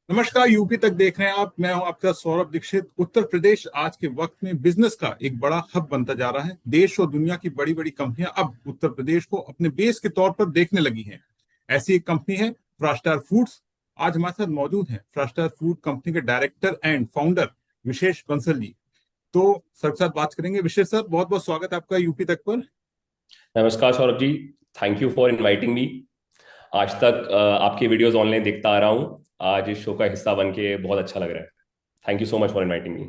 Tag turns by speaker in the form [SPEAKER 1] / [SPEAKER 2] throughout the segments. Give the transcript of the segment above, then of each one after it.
[SPEAKER 1] नमस्कार। यूपी तक देख रहे हैं आप। मैं हूं आपका सौरभ दीक्षित। उत्तर प्रदेश आज के वक्त में बिजनेस का एक बड़ा हब बनता जा रहा है। देश और दुनिया की बड़ी बड़ी कंपनियां अब उत्तर प्रदेश को अपने बेस के तौर पर देखने लगी हैं। ऐसी एक कंपनी है फ्रास्टार फूड्स। आज हमारे साथ मौजूद है फ्रास्टार फूड कंपनी के डायरेक्टर एंड फाउंडर विशेष बंसल जी। तो सर के साथ बात करेंगे। विशेष सर, बहुत बहुत स्वागत है आपका यूपी तक पर।
[SPEAKER 2] नमस्कार Saurabh ji. Thank you for inviting me. आज तक आपकी वीडियोस ऑनलाइन देखता आ रहा हूँ। आज इस शो का हिस्सा बन के बहुत अच्छा लग रहा है। Thank you so much for inviting me.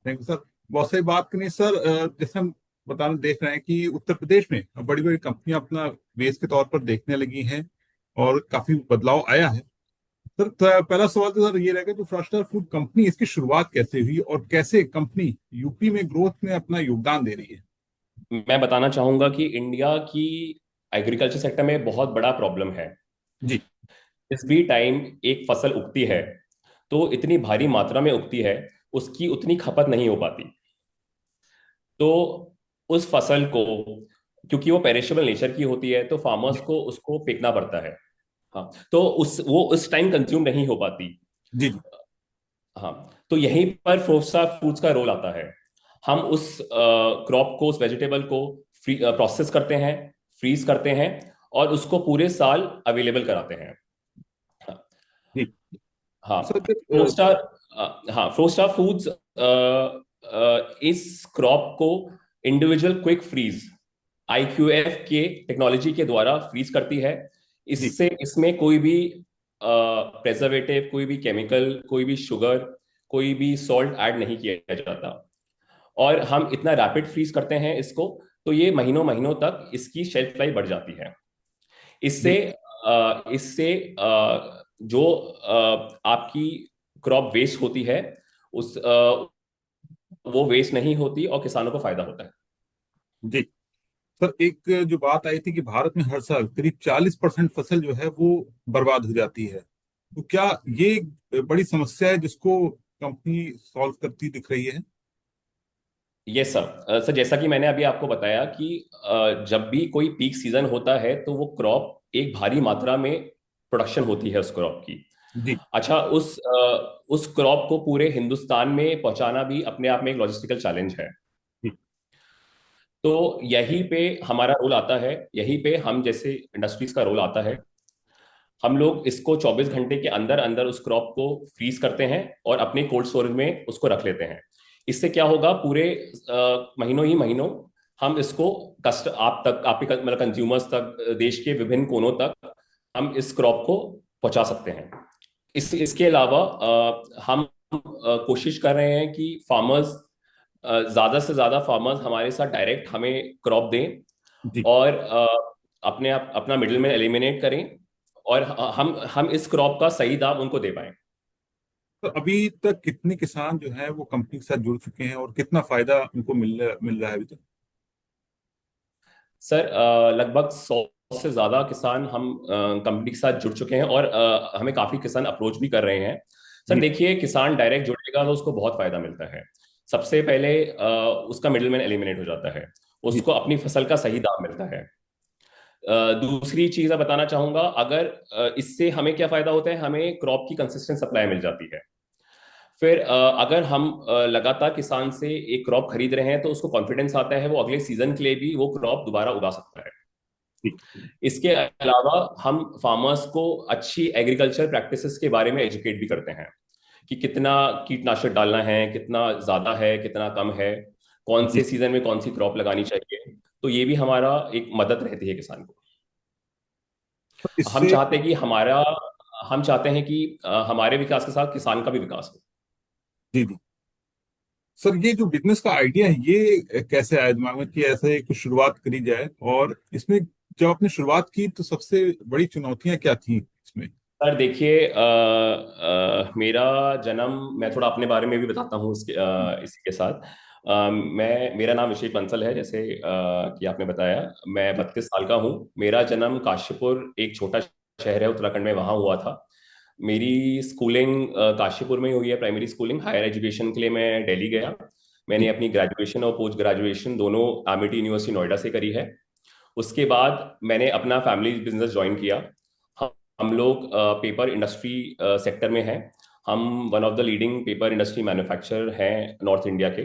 [SPEAKER 1] Thank you sir. बहुत सही बात करनी सर। जैसे हम बताना देख रहे हैं कि उत्तर प्रदेश में अब बड़ी बड़ी कंपनियां अपना बेस के तौर पर देखने लगी हैं और काफी बदलाव आया है। सर, तो पहला सवाल तो सर ये रहेगा, जो फ्रास्टर फूड कंपनी, इसकी शुरुआत कैसे हुई और कैसे कंपनी यूपी में ग्रोथ में अपना योगदान दे रही है?
[SPEAKER 2] मैं बताना चाहूंगा कि इंडिया की एग्रीकल्चर सेक्टर में बहुत बड़ा प्रॉब्लम है।
[SPEAKER 1] जी।
[SPEAKER 2] जिस भी टाइम एक फसल उगती है तो इतनी भारी मात्रा में उगती है, उसकी उतनी खपत नहीं हो पाती। तो उस फसल को, क्योंकि वो पेरिशेबल नेचर की होती है, तो फार्मर्स
[SPEAKER 1] जी।
[SPEAKER 2] को उसको फेंकना पड़ता है। हाँ, तो वो उस टाइम कंज्यूम नहीं हो पाती।
[SPEAKER 1] जी। जी।
[SPEAKER 2] हाँ, तो यहीं पर फोर्सा फूड्स का रोल आता है। हम उस क्रॉप को, उस वेजिटेबल को प्रोसेस करते हैं, फ्रीज करते हैं और उसको पूरे साल अवेलेबल कराते हैं। हाँ।
[SPEAKER 1] जी।
[SPEAKER 2] हाँ,
[SPEAKER 1] सर
[SPEAKER 2] फ्रोस्टार। हाँ, फ्रोस्टार फूड्स इस क्रॉप को इंडिविजुअल क्विक फ्रीज, आईक्यूएफ के टेक्नोलॉजी के द्वारा फ्रीज करती है।
[SPEAKER 1] जी।
[SPEAKER 2] इससे इसमें कोई भी प्रेजर्वेटिव, कोई भी केमिकल, कोई भी शुगर, कोई भी सॉल्ट ऐड नहीं किया जाता। और हम इतना रैपिड फ्रीज करते हैं इसको, तो ये महीनों महीनों तक इसकी शेल्फ लाइफ बढ़ जाती है। इससे
[SPEAKER 1] जी।
[SPEAKER 2] इससे जो आपकी क्रॉप वेस्ट होती है, उस वो वेस्ट नहीं होती और किसानों को फायदा होता है।
[SPEAKER 1] जी। सर, एक जो बात आई थी कि भारत में हर साल करीब 40% फसल जो है वो बर्बाद हो जाती है, तो क्या ये एक बड़ी समस्या है जिसको कंपनी सॉल्व करती दिख रही है?
[SPEAKER 2] ये सर, जैसा कि मैंने अभी आपको बताया कि जब भी कोई पीक सीजन होता है तो वो क्रॉप एक भारी मात्रा में प्रोडक्शन होती है उस क्रॉप की।
[SPEAKER 1] जी।
[SPEAKER 2] अच्छा, उस क्रॉप को पूरे हिंदुस्तान में पहुंचाना भी अपने आप में एक लॉजिस्टिकल चैलेंज है।
[SPEAKER 1] जी।
[SPEAKER 2] तो यहीं पे हमारा रोल आता है, यहीं पे हम जैसे इंडस्ट्रीज का रोल आता है। हम लोग इसको 24 घंटे के अंदर अंदर उस क्रॉप को फ्रीज करते हैं और अपने कोल्ड स्टोरेज में उसको रख लेते हैं। इससे क्या होगा, पूरे महीनों ही महीनों हम इसको आप तक, आपके मतलब कंज्यूमर्स तक, देश के विभिन्न कोनों तक हम इस क्रॉप को पहुंचा सकते हैं। इसके अलावा हम कोशिश कर रहे हैं कि फार्मर्स, ज्यादा से ज्यादा फार्मर्स हमारे साथ डायरेक्ट हमें क्रॉप दें
[SPEAKER 1] जी।
[SPEAKER 2] और अपने आप अपना मिडिल में एलिमिनेट करें और हम इस क्रॉप का सही दाम उनको दे पाए।
[SPEAKER 1] तो अभी तक कितने किसान जो है वो कंपनी के साथ जुड़ चुके हैं और कितना फायदा उनको मिल रहा है अभी तक?
[SPEAKER 2] सर, लगभग 100 से ज्यादा किसान हम कंपनी के साथ जुड़ चुके हैं और हमें काफी किसान अप्रोच भी कर रहे हैं। सर
[SPEAKER 1] जी।
[SPEAKER 2] देखिए, किसान डायरेक्ट जुड़ेगा तो उसको बहुत फायदा मिलता है। सबसे पहले उसका मिडिलमैन एलिमिनेट हो जाता है,
[SPEAKER 1] जी।
[SPEAKER 2] उसको अपनी फसल का सही दाम मिलता है। दूसरी चीज मैं बताना चाहूंगा, अगर इससे हमें क्या फायदा होता है, हमें क्रॉप की कंसिस्टेंट सप्लाई मिल जाती है। फिर अगर हम लगातार किसान से एक क्रॉप खरीद रहे हैं तो उसको कॉन्फिडेंस आता है, वो अगले सीजन के लिए भी वो क्रॉप दोबारा उगा सकता है।
[SPEAKER 1] जी।
[SPEAKER 2] इसके अलावा हम फार्मर्स को अच्छी एग्रीकल्चर प्रैक्टिसेस के बारे में एजुकेट भी करते हैं कि कितना कीटनाशक डालना है, कितना ज्यादा है, कितना कम है, कौन
[SPEAKER 1] जी।
[SPEAKER 2] से सीजन में कौन सी क्रॉप लगानी चाहिए। तो ये भी हमारा एक मदद रहती है किसान को।
[SPEAKER 1] तो
[SPEAKER 2] हम
[SPEAKER 1] इससे
[SPEAKER 2] चाहते हैं कि हम चाहते हैं कि हमारे विकास के साथ किसान का भी विकास हो।
[SPEAKER 1] जी। जी। सर, ये जो बिजनेस का आइडिया है ये कैसे आया दिमाग में कि ऐसे कुछ शुरुआत करी जाए, और इसमें जब आपने शुरुआत की तो सबसे बड़ी चुनौतियां क्या थी इसमें?
[SPEAKER 2] सर देखिए, मेरा जन्म, मैं थोड़ा अपने बारे में भी बताता हूँ इसी के साथ। मेरा नाम विशेष बंसल है, जैसे कि आपने बताया। मैं
[SPEAKER 1] जी।
[SPEAKER 2] 32 साल का हूँ। मेरा जन्म काशीपुर, एक छोटा शहर है उत्तराखंड में, वहाँ हुआ था। मेरी स्कूलिंग काशीपुर में ही हुई है, प्राइमरी स्कूलिंग। हायर एजुकेशन के लिए मैं दिल्ली गया। मैंने
[SPEAKER 1] जी।
[SPEAKER 2] अपनी ग्रेजुएशन और पोस्ट ग्रेजुएशन दोनों एमिटी यूनिवर्सिटी नोएडा से करी है। उसके बाद मैंने अपना फैमिली बिजनेस ज्वाइन किया। हम लोग पेपर इंडस्ट्री सेक्टर में हैं। हम one of the leading paper industry manufacturer हैं नॉर्थ इंडिया के।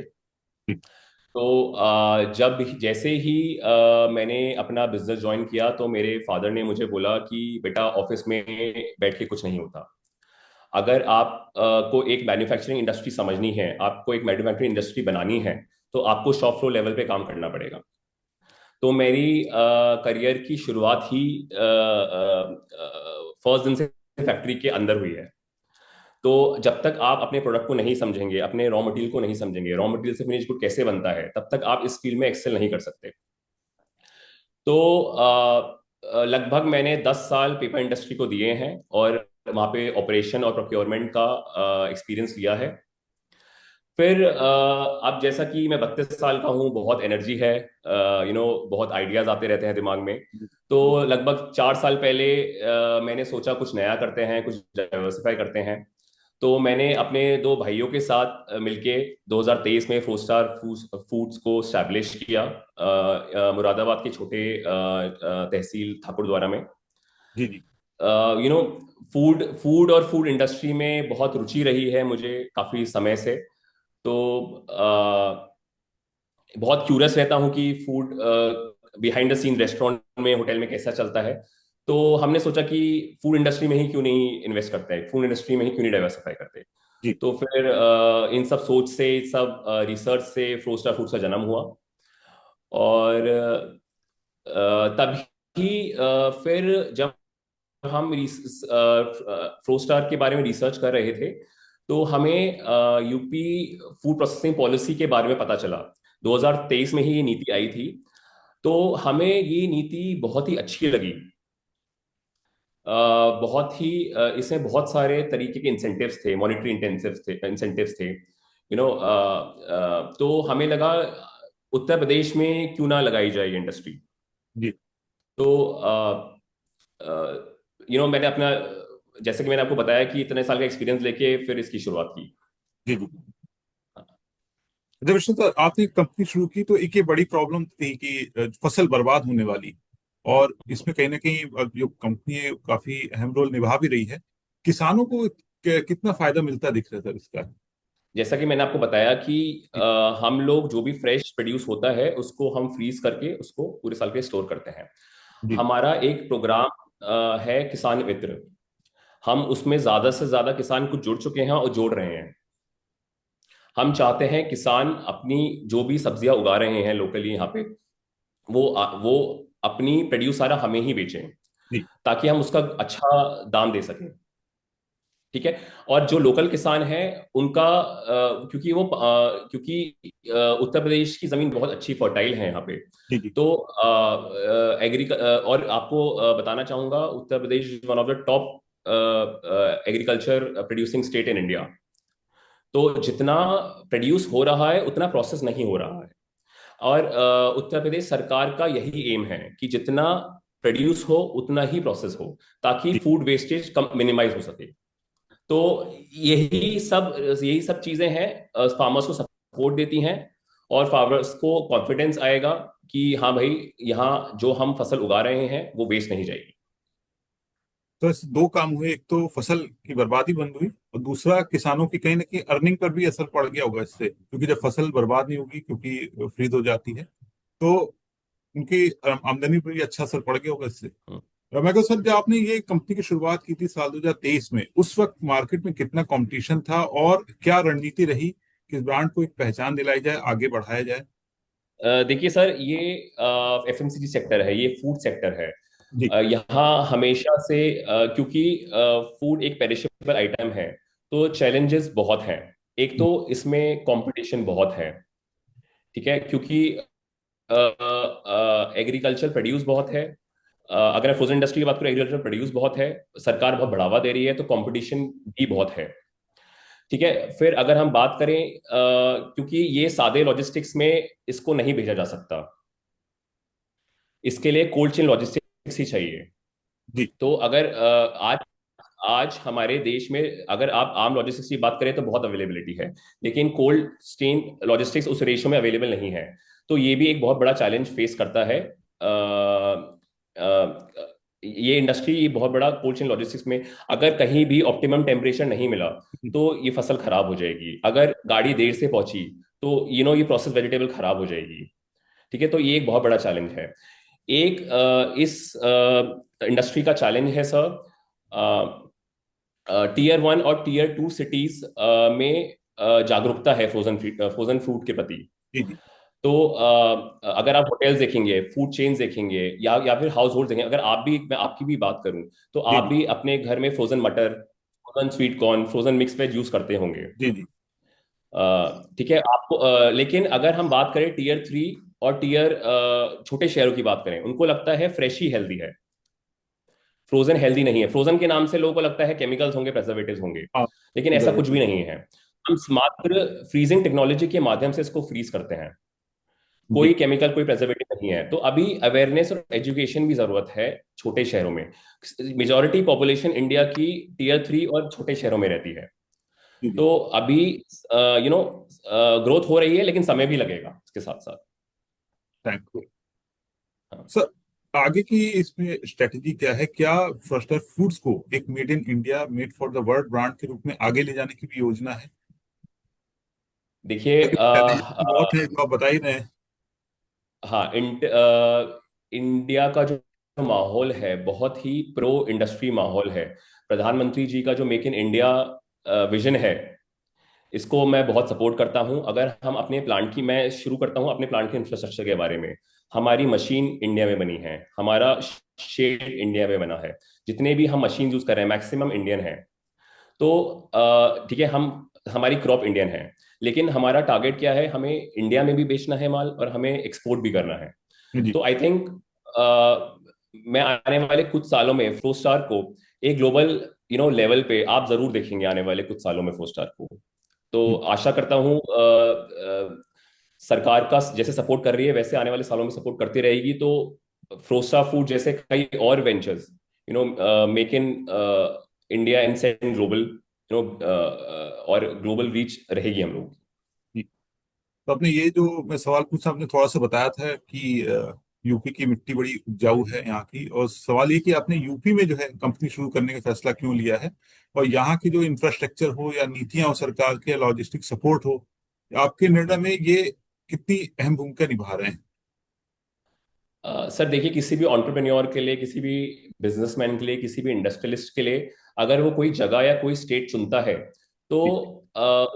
[SPEAKER 2] तो जब जैसे ही मैंने अपना बिजनेस ज्वाइन किया तो मेरे फादर ने मुझे बोला कि बेटा ऑफिस में बैठ के कुछ नहीं होता। अगर आप को एक मैन्युफैक्चरिंग इंडस्ट्री समझनी है, आपको एक मैन्युफैक्चरिंग इंडस्ट्री बनानी है, तो आपको शॉप फ्लोर लेवल पे काम करना पड़ेगा। तो मेरी करियर की शुरुआत ही फर्स्ट दिन से फैक्ट्री के अंदर हुई है। तो जब तक आप अपने प्रोडक्ट को नहीं समझेंगे, अपने रॉ मटेरियल को नहीं समझेंगे, रॉ मटेरियल से फिनिश गुड कैसे बनता है, तब तक आप इस फील्ड में एक्सेल नहीं कर सकते। तो लगभग मैंने 10 साल पेपर इंडस्ट्री को दिए हैं और वहाँ पे ऑपरेशन और प्रोक्योरमेंट का एक्सपीरियंस लिया है। फिर अब जैसा कि मैं 32 साल का हूँ, बहुत एनर्जी है, बहुत आइडियाज आते रहते हैं दिमाग में। तो लगभग 4 साल पहले मैंने सोचा कुछ नया करते हैं, कुछ डाइवर्सिफाई करते हैं। तो मैंने अपने दो भाइयों के साथ मिलके 2023 में फोर स्टार फूड्स को स्टैब्लिश किया, मुरादाबाद के छोटे तहसील ठाकुरद्वारा में।
[SPEAKER 1] जी जी।
[SPEAKER 2] यू नो फूड फूड और फूड इंडस्ट्री में बहुत रुचि रही है मुझे काफी समय से। तो बहुत क्यूरियस रहता हूँ कि food behind the scene restaurant में, होटल में कैसा चलता है। तो हमने सोचा कि फूड इंडस्ट्री में ही क्यों नहीं इन्वेस्ट करते हैं, फूड इंडस्ट्री में ही क्यों नहीं डाइवर्सिफाई करते।
[SPEAKER 1] जी।
[SPEAKER 2] तो फिर इन सब सोच से, सब रिसर्च से फोर स्टार फूड्स का जन्म हुआ। और तभी फिर जब हम फोर स्टार के बारे में रिसर्च कर रहे थे, तो हमें यूपी फूड प्रोसेसिंग पॉलिसी के बारे में पता चला। 2023 में ही ये नीति आई थी। तो हमें ये नीति बहुत ही अच्छी लगी। बहुत ही इसमें बहुत सारे तरीके के इंसेंटिव्स थे, मॉनिटरी इंसेंटिव्स थे, तो हमें लगा उत्तर प्रदेश में क्यों ना लगाई जाए ये इंडस्ट्री।
[SPEAKER 1] जी
[SPEAKER 2] तो मैंने अपना, जैसे कि मैंने आपको बताया कि इतने साल का एक्सपीरियंस लेके फिर इसकी शुरुआत की।
[SPEAKER 1] जी। जी जब विष्णु सर आपने कंपनी शुरू की तो एक ये बड़ी प्रॉब्लम थी कि फसल बर्बाद होने वाली, और इसमें कहीं ना कहीं जो कंपनी है काफी अहम रोल निभा भी रही है। किसानों को कितना फायदा मिलता दिख रहा है सर इसका?
[SPEAKER 2] जैसा कि मैंने आपको बताया कि हम लोग जो भी फ्रेश प्रोड्यूस होता है उसको हम फ्रीज करके उसको पूरे साल के लिए स्टोर करते हैं।
[SPEAKER 1] जी
[SPEAKER 2] हमारा एक प्रोग्राम है किसान मित्र। हम उसमें ज्यादा से ज्यादा किसान कुछ जुड़ चुके हैं और जोड़ रहे हैं। हम चाहते हैं किसान अपनी जो भी सब्जियां उगा रहे हैं लोकली यहाँ पे, वो अपनी प्रोड्यूस सारा हमें ही बेचें,
[SPEAKER 1] जी
[SPEAKER 2] ताकि हम उसका अच्छा दाम दे सकें। ठीक है। और जो लोकल किसान है उनका क्योंकि उत्तर प्रदेश की जमीन बहुत अच्छी फर्टाइल है यहाँ पे।
[SPEAKER 1] जी। जी
[SPEAKER 2] तो और आपको बताना चाहूंगा, Uttar Pradesh one of the top agriculture producing state in India. तो जितना प्रोड्यूस हो रहा है उतना प्रोसेस नहीं हो रहा है। और उत्तर प्रदेश सरकार का यही एम है कि जितना प्रोड्यूस हो उतना ही प्रोसेस हो, ताकि
[SPEAKER 1] जी।
[SPEAKER 2] फूड वेस्टेज कम मिनिमाइज हो सके। तो यही सब चीजें हैं, फार्मर्स को सपोर्ट देती हैं, और फार्मर्स को कॉन्फिडेंस आएगा कि हाँ भाई, यहाँ जो हम फसल उगा रहे हैं वो वेस्ट नहीं जाएगी।
[SPEAKER 1] तो ऐसे दो काम हुए, एक तो फसल की बर्बादी बंद हुई और दूसरा किसानों की कहीं ना कहीं अर्निंग पर भी असर पड़ गया होगा इससे, क्योंकि जब फसल बर्बाद नहीं होगी क्योंकि फ्रीज हो जाती है तो उनकी आमदनी पर भी अच्छा असर पड़ गया होगा इससे।
[SPEAKER 2] हम्म।
[SPEAKER 1] रमेको सर, जब आपने ये कंपनी की शुरुआत की थी साल 2023 में, उस वक्त मार्केट में कितना कंपटीशन था और क्या रणनीति रही कि इस ब्रांड को एक पहचान दिलाई जाए, आगे बढ़ाया जाए?
[SPEAKER 2] देखिए सर, ये एफएमसीजी सेक्टर है, ये फूड सेक्टर है।
[SPEAKER 1] जी
[SPEAKER 2] यहाँ हमेशा से क्योंकि फूड एक पेरिशेबल आइटम है, तो चैलेंजेस बहुत हैं। एक तो इसमें कंपटीशन बहुत है। ठीक है, क्योंकि एग्रीकल्चर प्रोड्यूस बहुत है। अगर मैं फ्रोजन इंडस्ट्री की बात करूँ, एग्रीकल्चर प्रोड्यूस बहुत है, सरकार बहुत बढ़ावा दे रही है, तो कंपटीशन भी बहुत है। ठीक है। फिर अगर हम बात करें, क्योंकि ये सादे लॉजिस्टिक्स में इसको नहीं भेजा जा सकता, इसके लिए कोल्ड चेन लॉजिस्टिक्स ही चाहिए।
[SPEAKER 1] जी।
[SPEAKER 2] तो अगर आज आज हमारे देश में अगर आप आम लॉजिस्टिक्स की बात करें तो बहुत अवेलेबिलिटी है, लेकिन कोल्ड चेन लॉजिस्टिक्स उस रेशियो में अवेलेबल नहीं है। तो ये भी एक बहुत बड़ा चैलेंज फेस करता है ये इंडस्ट्री बहुत बड़ा कोल्ड चेन लॉजिस्टिक्स में, अगर कहीं भी ऑप्टिमम टेम्परेचर नहीं मिला तो ये फसल खराब हो जाएगी। अगर गाड़ी देर से पहुंची तो ये प्रोसेस वेजिटेबल खराब हो जाएगी। ठीक है, तो ये एक बहुत बड़ा चैलेंज है। एक इस इंडस्ट्री का चैलेंज है सर, टीयर 1 और टीयर 2 सिटीज में जागरूकता है फ्रोजन फ्रूट के प्रति।
[SPEAKER 1] जी जी
[SPEAKER 2] तो अगर आप होटल्स देखेंगे, फूड चेन्स देखेंगे, या फिर हाउस होल्ड देखेंगे, अगर आप भी, मैं आपकी भी बात करूं तो
[SPEAKER 1] जी
[SPEAKER 2] आप
[SPEAKER 1] जी
[SPEAKER 2] भी अपने घर में फ्रोजन मटर, frozen sweet corn, frozen mix veg use करते होंगे।
[SPEAKER 1] जी जी
[SPEAKER 2] ठीक है आपको, लेकिन अगर हम बात करें टीयर 3 और टीयर छोटे शहरों की बात करें, उनको लगता है फ्रेश ही हेल्दी है, फ्रोजन हेल्दी नहीं है। फ्रोजन के नाम से लोगों को लगता है केमिकल्स होंगे, प्रेजर्वेटिव्स होंगे,
[SPEAKER 1] हाँ
[SPEAKER 2] लेकिन ऐसा कुछ भी नहीं है। हम मात्र फ्रीजिंग टेक्नोलॉजी के माध्यम से इसको फ्रीज करते हैं,
[SPEAKER 1] जी
[SPEAKER 2] कोई केमिकल, कोई प्रेजर्वेटिव नहीं है। तो अभी अवेयरनेस और एजुकेशन की जरूरत है छोटे शहरों में। मेजॉरिटी पॉपुलेशन इंडिया की टीयर 3 और छोटे शहरों में रहती है।
[SPEAKER 1] जी जी
[SPEAKER 2] तो अभी ग्रोथ हो रही है, लेकिन समय भी लगेगा इसके साथ साथ।
[SPEAKER 1] थैंक यू
[SPEAKER 2] हाँ।
[SPEAKER 1] सर। आगे की इसमें स्ट्रेटेजी क्या है? क्या फ्रस्टर फूड्स को एक made in India, made for the world brand के रूप में आगे ले जाने की भी योजना है?
[SPEAKER 2] देखिए
[SPEAKER 1] चैलेंजेस तो बहुत है जो आप बता ही रहे हैं।
[SPEAKER 2] हाँ, इंडिया का जो माहौल है बहुत ही प्रो इंडस्ट्री माहौल है। प्रधानमंत्री जी का जो मेक इन इंडिया विजन है, इसको मैं बहुत सपोर्ट करता हूं। अगर हम अपने प्लांट की, मैं शुरू करता हूं अपने प्लांट के इंफ्रास्ट्रक्चर के बारे में। हमारी मशीन इंडिया में बनी है, हमारा शेड इंडिया में बना है, जितने भी हम मशीन यूज कर रहे हैं मैक्सिमम इंडियन है। तो ठीक है, हम, हमारी क्रॉप इंडियन है, लेकिन हमारा टारगेट क्या है, हमें इंडिया में भी बेचना है माल और हमें एक्सपोर्ट भी करना है।
[SPEAKER 1] जी
[SPEAKER 2] तो आई थिंक मैं आने वाले कुछ सालों में फोस्टार को एक ग्लोबल लेवल पे आप जरूर देखेंगे आने वाले कुछ सालों में फोस्टार को। तो
[SPEAKER 1] जी
[SPEAKER 2] आशा करता हूँ सरकार का जैसे सपोर्ट कर रही है वैसे आने वाले सालों में सपोर्ट करती रहेगी, तो फ्रोस्टा फूड जैसे कई और ventures, make in India and send global, और ग्लोबल रीच रहेगी हम लोग।
[SPEAKER 1] जी। तो आपने ये जो मैं सवाल पूछा, आपने थोड़ा सा बताया था कि यूपी की मिट्टी बड़ी उपजाऊ है यहाँ की, और सवाल ये कि आपने यूपी में जो है कंपनी शुरू करने का फैसला क्यों लिया है? और यहाँ की जो इंफ्रास्ट्रक्चर हो या नीतियां हो सरकार के, लॉजिस्टिक सपोर्ट हो, आपके निर्णय में ये कितनी अहम भूमिका निभा रहे हैं?
[SPEAKER 2] सर देखिए, किसी भी एंटरप्रेन्योर के लिए, किसी भी बिजनेसमैन के लिए, किसी भी इंडस्ट्रियलिस्ट के लिए, अगर वो कोई जगह या कोई स्टेट चुनता है तो
[SPEAKER 1] जी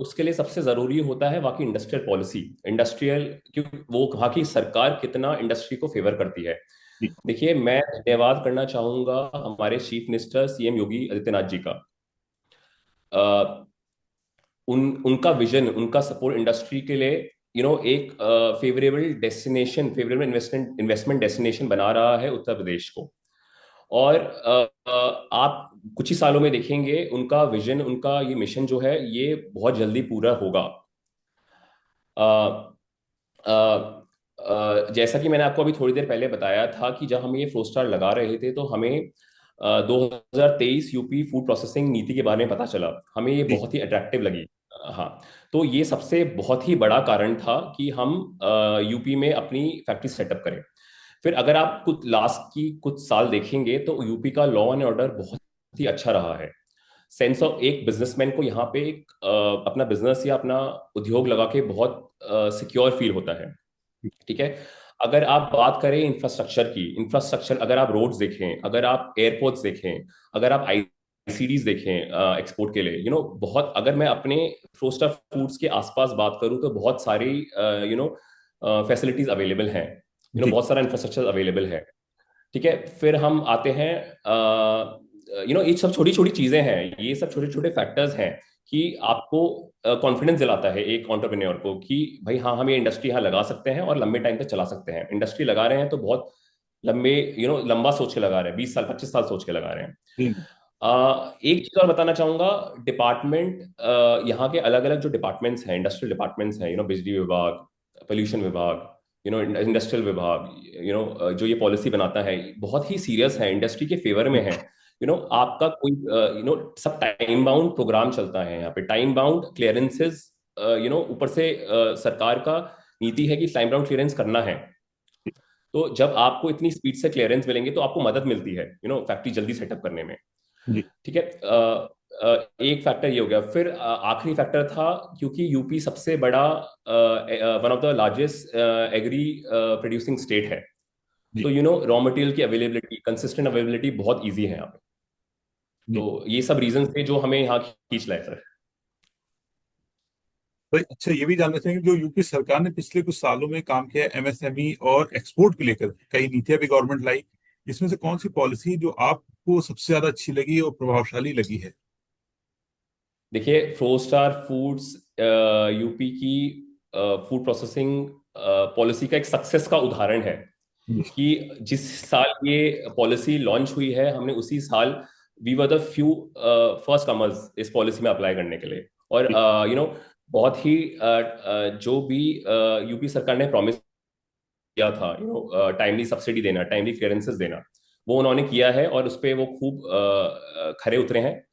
[SPEAKER 2] उसके लिए सबसे जरूरी होता है वहाँ की इंडस्ट्रियल पॉलिसी, इंडस्ट्रियल, क्योंकि वो वहाँ की सरकार कितना इंडस्ट्री को फेवर करती है।
[SPEAKER 1] जी
[SPEAKER 2] देखिए, मैं धन्यवाद करना चाहूंगा हमारे chief minister CM Yogi Adityanath ji का। अ, उनका विजन, उनका सपोर्ट इंडस्ट्री के लिए, एक favourable destination, favourable investment investment destination बना रहा है उत्तर प्रदेश को। और आप कुछ ही सालों में देखेंगे उनका विजन, उनका ये मिशन जो है ये बहुत जल्दी पूरा होगा। अ, अ, जैसा कि मैंने आपको अभी थोड़ी देर पहले बताया था कि जब हम ये फ्लो स्टार लगा रहे थे तो हमें 2023 यूपी फूड प्रोसेसिंग नीति के बारे में पता चला, हमें ये
[SPEAKER 1] जी
[SPEAKER 2] बहुत ही अट्रैक्टिव लगी। हाँ, तो ये सबसे बहुत ही बड़ा कारण था कि हम यूपी में अपनी फैक्ट्री सेटअप करें। फिर अगर आप कुछ लास्ट की कुछ साल देखेंगे तो यूपी का लॉ एंड ऑर्डर बहुत ही अच्छा रहा है। सेंस ऑफ, एक बिजनेसमैन को यहाँ पे एक अपना बिजनेस या अपना उद्योग लगा के बहुत सिक्योर फील होता है। ठीक है, अगर आप बात करें इंफ्रास्ट्रक्चर की, इंफ्रास्ट्रक्चर अगर आप रोड्स देखें, अगर आप एयरपोर्ट्स देखें, अगर आप आईसीडीज देखें एक्सपोर्ट के लिए, बहुत, अगर मैं अपने फ्रोस्टर फूड्स के आसपास बात करूं तो बहुत सारी फैसिलिटीज अवेलेबल हैं,
[SPEAKER 1] जी
[SPEAKER 2] बहुत सारा इंफ्रास्ट्रक्चर अवेलेबल है। ठीक है, फिर हम आते हैं, ये सब छोटी छोटी चीजें हैं, ये सब छोटे छोटे फैक्टर्स हैं कि आपको कॉन्फिडेंस दिलाता है एक एंटरप्रेन्योर को कि भाई हाँ, हम ये इंडस्ट्री यहाँ लगा सकते हैं और लंबे टाइम तक चला सकते हैं। इंडस्ट्री लगा रहे हैं तो बहुत लंबे, लंबा सोच के लगा रहे हैं, 20 साल 25 साल सोच के लगा रहे हैं।
[SPEAKER 1] जी
[SPEAKER 2] एक चीज और बताना चाहूंगा, डिपार्टमेंट, यहाँ के अलग अलग जो डिपार्टमेंट्स हैं, इंडस्ट्रियल डिपार्टमेंट्स हैं, बिजली विभाग, पोल्यूशन विभाग, इंडस्ट्रियल विभाग, जो ये पॉलिसी बनाता है, बहुत ही सीरियस है, इंडस्ट्री के फेवर में है। आपका कोई सब टाइम बाउंड प्रोग्राम चलता है यहाँ पे, टाइम बाउंड क्लियरेंसेस, ऊपर से सरकार का नीति है कि टाइम बाउंड क्लियरेंस करना है। तो जब आपको इतनी स्पीड से क्लियरेंस मिलेंगे तो आपको मदद मिलती है फैक्ट्री जल्दी सेटअप करने में।
[SPEAKER 1] जी।
[SPEAKER 2] ठीक है। एक फैक्टर ये हो गया। फिर आखिरी फैक्टर था, क्योंकि यूपी सबसे बड़ा one of the largest agri producing state है।
[SPEAKER 1] जी।
[SPEAKER 2] तो रॉ मटेरियल की अवेलेबिलिटी, कंसिस्टेंट अवेलेबिलिटी बहुत ईजी है यहाँ पे।
[SPEAKER 1] जी।
[SPEAKER 2] तो ये सब रीजन थे जो हमें यहाँ खींच लाए सर।
[SPEAKER 1] तो अच्छा, ये भी जानना चाहेंगे, जो यूपी सरकार ने पिछले कुछ सालों में काम किया है एमएसएमई और एक्सपोर्ट को लेकर, कई नीतियां भी गवर्नमेंट लाई, इसमें से कौन सी पॉलिसी जो आपको सबसे ज्यादा अच्छी लगी और प्रभावशाली लगी है?
[SPEAKER 2] देखिए, फोर स्टार फूड्स यूपी की फूड प्रोसेसिंग पॉलिसी का एक सक्सेस का उदाहरण है।
[SPEAKER 1] जी।
[SPEAKER 2] कि जिस साल ये पॉलिसी लॉन्च हुई है, हमने उसी साल we were the few first comers इस पॉलिसी में अप्लाई करने के लिए। और
[SPEAKER 1] जी।
[SPEAKER 2] बहुत ही जो भी यूपी सरकार ने प्रॉमिस किया था, टाइमली सब्सिडी देना, टाइमली क्लियरेंसेस देना, वो उन्होंने किया है और उस पर वो खूब खरे उतरे हैं।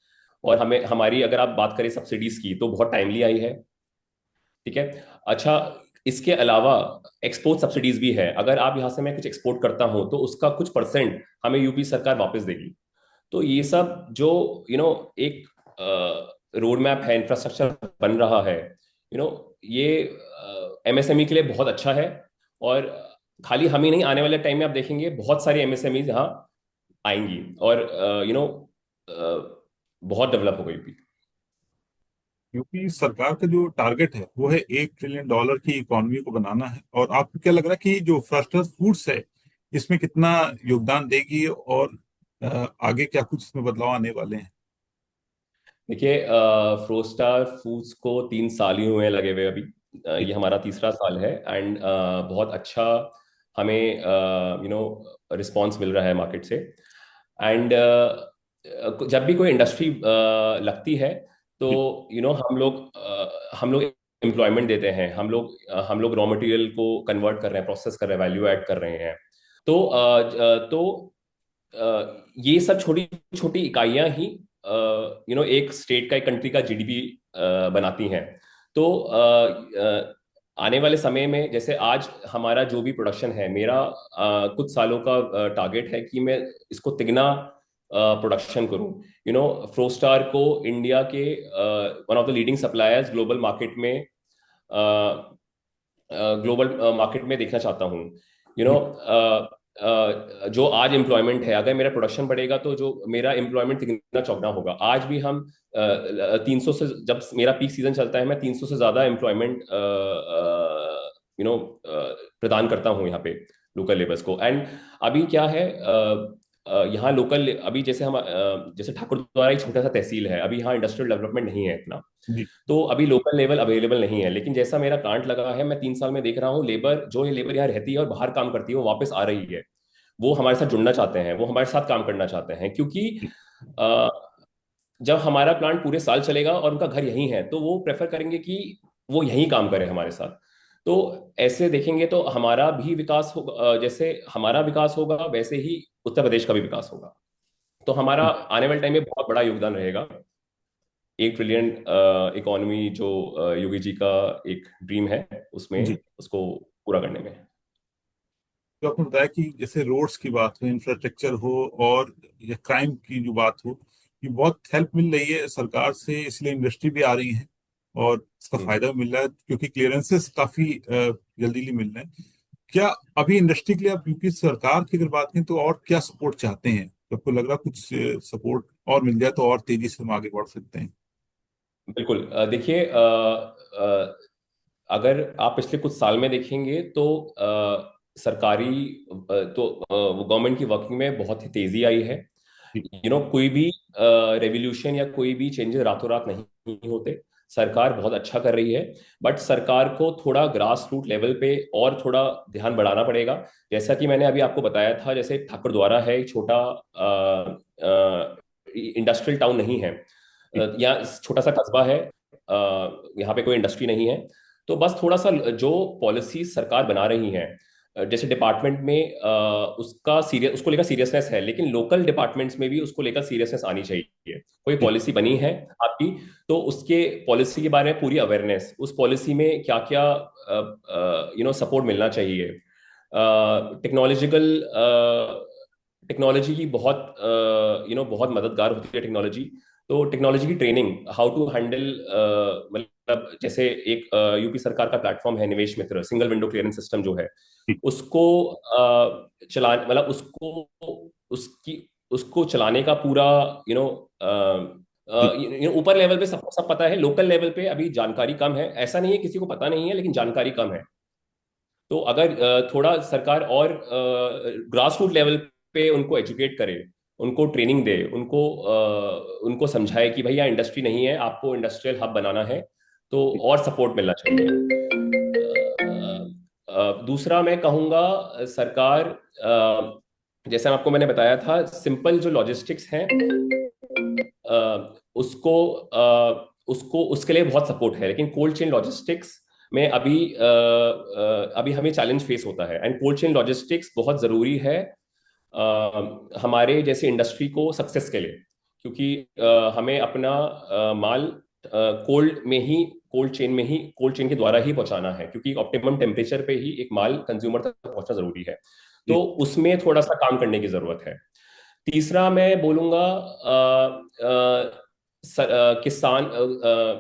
[SPEAKER 2] और हमें, हमारी अगर आप बात करें सब्सिडीज की, तो बहुत टाइमली आई है। ठीक है। अच्छा, इसके अलावा एक्सपोर्ट सब्सिडीज भी है। अगर आप यहाँ से मैं कुछ एक्सपोर्ट करता हूँ तो उसका कुछ परसेंट हमें यूपी सरकार वापस देगी। तो ये सब जो एक रोड मैप है, इंफ्रास्ट्रक्चर बन रहा है, ये एमएसएमई के लिए बहुत अच्छा है। और खाली हम ही नहीं, आने वाले टाइम में आप देखेंगे बहुत सारी एमएसएमई यहाँ आएंगी और बहुत डेवलप होगा यूपी।
[SPEAKER 1] यूपी सरकार का जो टारगेट है वो है $1 ट्रिलियन की इकोनॉमी को बनाना है, और आपको क्या लग रहा है कि जो फ्रस्टर फूड्स है इसमें कितना योगदान देगी, और आगे क्या कुछ इसमें बदलाव आने वाले हैं?
[SPEAKER 2] देखिए, फ्रोस्टार फूड्स को 3 साल ही हुए हैं लगे हुए अभी।
[SPEAKER 1] जी।
[SPEAKER 2] ये हमारा तीसरा साल है। एंड बहुत अच्छा हमें रिस्पॉन्स मिल रहा है मार्केट से। एंड जब भी कोई इंडस्ट्री लगती है, तो
[SPEAKER 1] जी।
[SPEAKER 2] हम लोग एम्प्लॉयमेंट देते हैं। हम लोग रॉ मटेरियल को कन्वर्ट कर रहे हैं, प्रोसेस कर रहे हैं, वैल्यू ऐड कर रहे हैं। तो ये सब छोटी छोटी इकाइयां ही एक स्टेट का, एक कंट्री का जीडीपी बनाती हैं। तो आने वाले समय में, जैसे आज हमारा जो भी प्रोडक्शन है, मेरा कुछ सालों का टारगेट है कि मैं इसको तिगना प्रोडक्शन करूं। फ्रोस्टार को इंडिया के one of the leading suppliers global market में देखना चाहता हूँ।
[SPEAKER 1] जी।
[SPEAKER 2] जो आज एम्प्लॉयमेंट है, अगर मेरा प्रोडक्शन बढ़ेगा तो जो मेरा एम्प्लॉयमेंट कितना चौगुना होगा। आज भी हम 300 से, जब मेरा पीक सीजन चलता है, मैं 300 से ज्यादा एम्प्लॉयमेंट प्रदान करता हूँ यहाँ पे लोकल लेबर्स को। एंड अभी क्या है, यहाँ लोकल, अभी जैसे ठाकुर द्वारा एक छोटा सा तहसील है, अभी यहाँ इंडस्ट्रियल डेवलपमेंट नहीं है इतना।
[SPEAKER 1] जी।
[SPEAKER 2] तो अभी लोकल लेवल अवेलेबल नहीं है। लेकिन जैसा मेरा प्लांट लगा है, मैं 3 साल में देख रहा हूँ, ये लेबर यहाँ रहती है और बाहर काम करती है, वो वापस आ रही है। वो हमारे साथ जुड़ना चाहते हैं, वो हमारे साथ काम करना चाहते हैं, क्योंकि
[SPEAKER 1] जी।
[SPEAKER 2] अ, जब हमारा प्लांट पूरे साल चलेगा और उनका घर यहीं है, तो वो प्रेफर करेंगे कि वो यहीं काम करे हमारे साथ। तो ऐसे देखेंगे तो हमारा भी विकास होगा। जैसे हमारा विकास होगा, वैसे ही उत्तर प्रदेश का भी विकास होगा। तो हमारा आने वाले टाइम में बहुत बड़ा योगदान रहेगा। 1 ट्रिलियन इकोनॉमी जो योगी जी का एक ड्रीम है, उसमें
[SPEAKER 1] जी।
[SPEAKER 2] उसको पूरा करने में।
[SPEAKER 1] तो आपने बताया कि जैसे रोड्स की बात हो, इंफ्रास्ट्रक्चर हो, और या क्राइम की जो बात हो, ये बहुत हेल्प मिल रही है सरकार से, इसलिए इंडस्ट्री भी आ रही है और इसका
[SPEAKER 2] हम्म।
[SPEAKER 1] फायदा भी मिल रहा है, क्योंकि क्लियरेंसेस काफी जल्दी मिल रहे हैं। क्या अभी इंडस्ट्री के लिए आप यूपी सरकार की अगर बात करें तो और क्या सपोर्ट चाहते हैं? तो आपको लग रहा है कुछ सपोर्ट और मिल जाए तो और तेजी से हम आगे बढ़ सकते हैं?
[SPEAKER 2] बिल्कुल। देखिए, अगर आप पिछले कुछ साल में देखेंगे तो सरकारी तो गवर्नमेंट की वर्किंग में बहुत ही तेजी आई है।
[SPEAKER 1] जी।
[SPEAKER 2] कोई भी रेवोल्यूशन या कोई भी चेंजेस रातों रात नहीं होते। सरकार बहुत अच्छा कर रही है। बट सरकार को थोड़ा ग्रास रूट लेवल पे और थोड़ा ध्यान बढ़ाना पड़ेगा। जैसा कि मैंने अभी आपको बताया था, जैसे ठाकुर द्वारा है, एक छोटा इंडस्ट्रियल टाउन नहीं है,
[SPEAKER 1] जी।
[SPEAKER 2] या छोटा सा कस्बा है। यहाँ पे कोई इंडस्ट्री नहीं है। तो बस थोड़ा सा जो पॉलिसी सरकार बना रही है, जैसे डिपार्टमेंट में उसको लेकर सीरियसनेस है, लेकिन लोकल डिपार्टमेंट्स में भी उसको लेकर सीरियसनेस आनी चाहिए। कोई
[SPEAKER 1] जी।
[SPEAKER 2] पॉलिसी बनी है आपकी, तो उसके पॉलिसी के बारे में पूरी अवेयरनेस, उस पॉलिसी में क्या क्या सपोर्ट मिलना चाहिए, टेक्नोलॉजिकल टेक्नोलॉजी की बहुत बहुत मददगार होती है टेक्नोलॉजी। तो टेक्नोलॉजी की ट्रेनिंग, हाउ टू हैंडल, मतलब जैसे एक यूपी सरकार का प्लेटफॉर्म है निवेश मित्र, सिंगल विंडो क्लियरेंस सिस्टम जो है, उसको चला मतलब उसकी उसको चलाने का पूरा यू नो ऊपर लेवल पे सबको सब पता है, लोकल लेवल पे अभी जानकारी कम है। ऐसा नहीं है किसी को पता नहीं है, लेकिन जानकारी कम है। तो अगर थोड़ा सरकार और ग्रास रूट लेवल पे उनको एजुकेट करे, उनको ट्रेनिंग दे, उनको समझाए कि भैया इंडस्ट्री नहीं है, आपको इंडस्ट्रियल हब बनाना है, तो और सपोर्ट मिलना चाहिए। दूसरा मैं कहूँगा, सरकार, जैसे मैंने बताया था, सिंपल जो लॉजिस्टिक्स हैं, उसको उसको उसके लिए बहुत सपोर्ट है, लेकिन कोल्ड चेन लॉजिस्टिक्स में अभी हमें चैलेंज फेस होता है। एंड कोल्ड चेन लॉजिस्टिक्स बहुत ज़रूरी है हमारे जैसे इंडस्ट्री को सक्सेस के लिए, क्योंकि हमें अपना माल कोल्ड चेन के द्वारा ही पहुंचाना है, क्योंकि ऑप्टिमम टेम्परेचर पे ही एक माल कंज्यूमर तक पहुंचना जरूरी है। तो उसमें थोड़ा सा काम करने की जरूरत है। तीसरा मैं बोलूंगा, किसान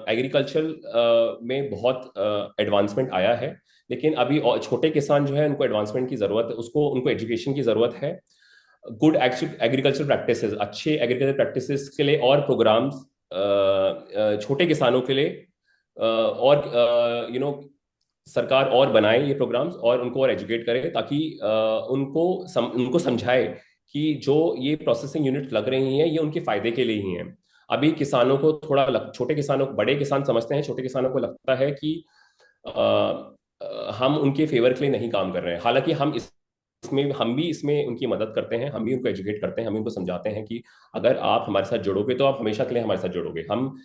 [SPEAKER 2] एग्रीकल्चर में बहुत एडवांसमेंट आया है, लेकिन अभी छोटे किसान जो है उनको एडवांसमेंट की जरूरत है, उसको उनको एजुकेशन की जरूरत है। गुड एग्रीकल्चर प्रैक्टिसेस, अच्छे एग्रीकल्चर प्रैक्टिसेस के लिए और प्रोग्राम्स छोटे किसानों के लिए, और सरकार और बनाए ये प्रोग्राम्स और उनको और एजुकेट करे, ताकि उनको समझाए कि जो ये प्रोसेसिंग यूनिट लग रही हैं ये उनके फायदे के लिए ही हैं। अभी किसानों को थोड़ा छोटे किसानों, बड़े किसान समझते हैं, छोटे किसानों को लगता है कि हम उनके फेवर के लिए नहीं काम कर रहे हैं। हालांकि हम भी इसमें उनकी मदद करते हैं, हम भी उनको एजुकेट करते हैं, हम भी उनको समझाते हैं कि अगर आप हमारे साथ जुड़ोगे तो आप हमेशा के लिए हमारे साथ जुड़ोगे, हम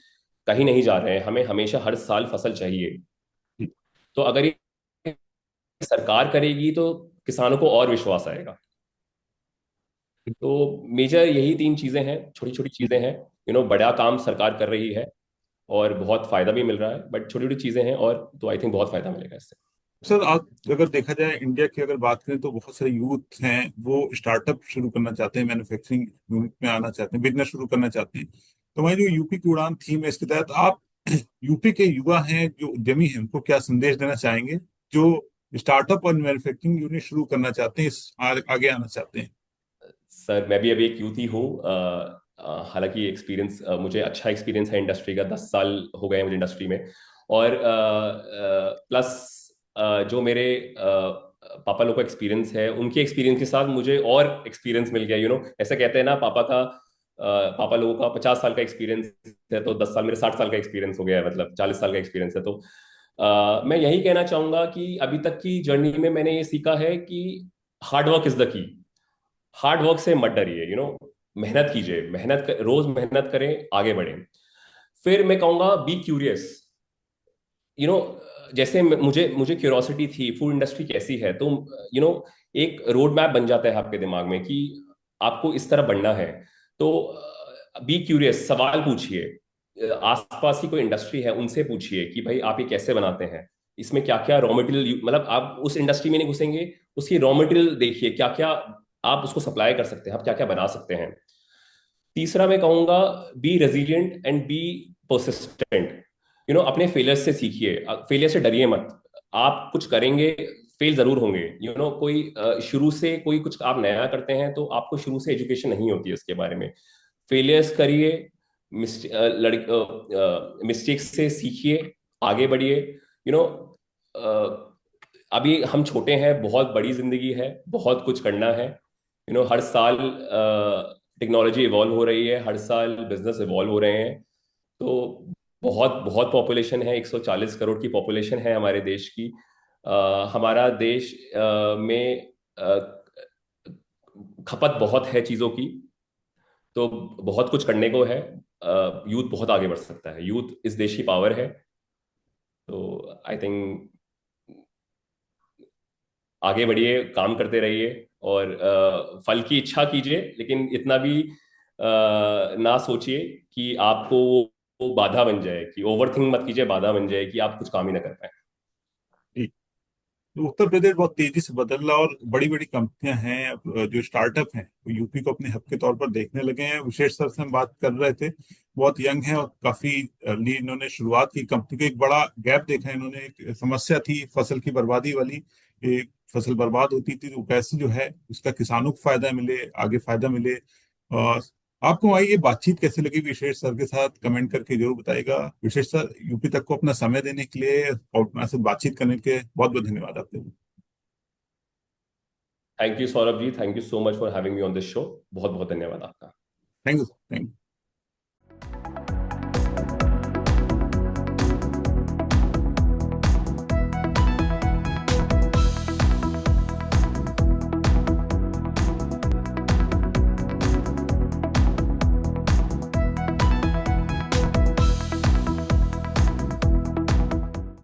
[SPEAKER 2] कहीं नहीं जा रहे हैं, हमें हमेशा हर साल फसल चाहिए। तो अगर ये सरकार करेगी तो किसानों को और विश्वास आएगा। तो मेजर यही तीन चीजें हैं, छोटी छोटी चीजें हैं। बड़ा काम सरकार कर रही है और बहुत फायदा भी मिल रहा है, बट छोटी छोटी चीजें हैं, और तो आई थिंक बहुत फायदा मिलेगा इससे।
[SPEAKER 1] सर, आज अगर देखा जाए इंडिया की अगर बात करें तो बहुत सारे यूथ हैं, वो स्टार्टअप शुरू करना चाहते हैं, मैन्युफैक्चरिंग यूनिट में आना चाहते हैं, बिजनेस शुरू करना चाहते हैं। तो हमारी जो यूपी की उड़ान थीम है, इसके तहत आप यूपी के युवा हैं जो उद्यमी हैं उनको क्या संदेश देना चाहेंगे, जो स्टार्टअप और मैन्युफैक्चरिंग यूनिट शुरू करना चाहते हैं, आगे आना चाहते हैं?
[SPEAKER 2] सर, मैं भी अभी एक यूथ ही हूँ। हालांकि एक्सपीरियंस, मुझे अच्छा एक्सपीरियंस है इंडस्ट्री का, 10 साल हो गए हैं मुझे इंडस्ट्री में। और प्लस जो मेरे पापा लोग का एक्सपीरियंस है, उनके एक्सपीरियंस के साथ मुझे और एक्सपीरियंस मिल गया। ऐसा कहते हैं ना, पापा लोगों का 50 साल का एक्सपीरियंस है, तो 10 साल मेरे 60 साल का एक्सपीरियंस हो गया है, मतलब 40 साल का एक्सपीरियंस है। तो मैं यही कहना चाहूंगा कि अभी तक की जर्नी में मैंने ये सीखा है कि hard work is the key. Hard work से मत डरिए, मेहनत कीजिए, रोज मेहनत करें, आगे बढ़ें। फिर मैं कहूंगा बी क्यूरियस। यू नो जैसे मुझे मुझे क्यूरियोसिटी थी फूड इंडस्ट्री कैसी है, तो एक रोड मैप बन जाता है आपके दिमाग में कि आपको इस तरह बढ़ना है। तो बी क्यूरियस, सवाल पूछिए, आसपास की कोई इंडस्ट्री है उनसे पूछिए कि भाई आप ये कैसे बनाते हैं, इसमें क्या क्या रॉ मटेरियल, मतलब आप उस इंडस्ट्री में नहीं घुसेंगे, उसकी रॉ मटेरियल देखिए, क्या क्या आप उसको सप्लाई कर सकते हैं, आप क्या क्या बना सकते हैं। तीसरा मैं कहूंगा, be resilient and be persistent. अपने फेलियर से सीखिए, फेलियर से डरिए मत। आप कुछ करेंगे, फेल जरूर होंगे। कोई शुरू से कोई कुछ आप नया करते हैं तो आपको शुरू से एजुकेशन नहीं होती है इसके बारे में। फेलियर्स करिए, मिस्टेक्स से सीखिए, आगे बढ़िए। यू नो अभी हम छोटे हैं, बहुत बड़ी जिंदगी है, बहुत कुछ करना है। हर साल टेक्नोलॉजी इवॉल्व हो रही है, हर साल बिजनेस इवॉल्व हो रहे हैं। तो बहुत बहुत पॉपुलेशन है, 140 करोड़ की पॉपुलेशन है हमारे देश की। हमारा देश में खपत बहुत है चीज़ों की, तो बहुत कुछ करने को है। यूथ बहुत आगे बढ़ सकता है, यूथ इस देश की पावर है। तो आई थिंक आगे बढ़िए, काम करते रहिए, और फल की इच्छा कीजिए, लेकिन इतना भी ना सोचिए कि आपको वो बाधा बन जाए, कि ओवर थिंक मत कीजिए, बाधा बन जाए कि आप कुछ काम ही ना कर पाए।
[SPEAKER 1] तो उत्तर प्रदेश बहुत तेजी से बदल रहा है और बड़ी बड़ी कंपनियां हैं जो स्टार्टअप हैं वो यूपी को अपने हब के तौर पर देखने लगे हैं। विशेष सर से हम बात कर रहे थे, बहुत यंग है और काफी अर्ली इन्होंने शुरुआत की। कंपनी का एक बड़ा गैप देखा है इन्होंने, एक समस्या थी फसल की बर्बादी वाली। एक फसल बर्बाद होती थी तो कैसे जो है उसका किसानों को फायदा मिले, आगे फायदा मिले। और आपको हमारी ये बातचीत कैसे लगी विशेष सर के साथ, कमेंट करके जरूर बताइएगा। विशेष सर, यूपी तक को अपना समय देने के लिए और हमारे साथ बातचीत करने के बहुत बहुत धन्यवाद आपके।
[SPEAKER 2] Thank you Saurabh ji, thank you so much for having me on this show. बहुत बहुत धन्यवाद आपका।
[SPEAKER 1] Thank you. Thank you.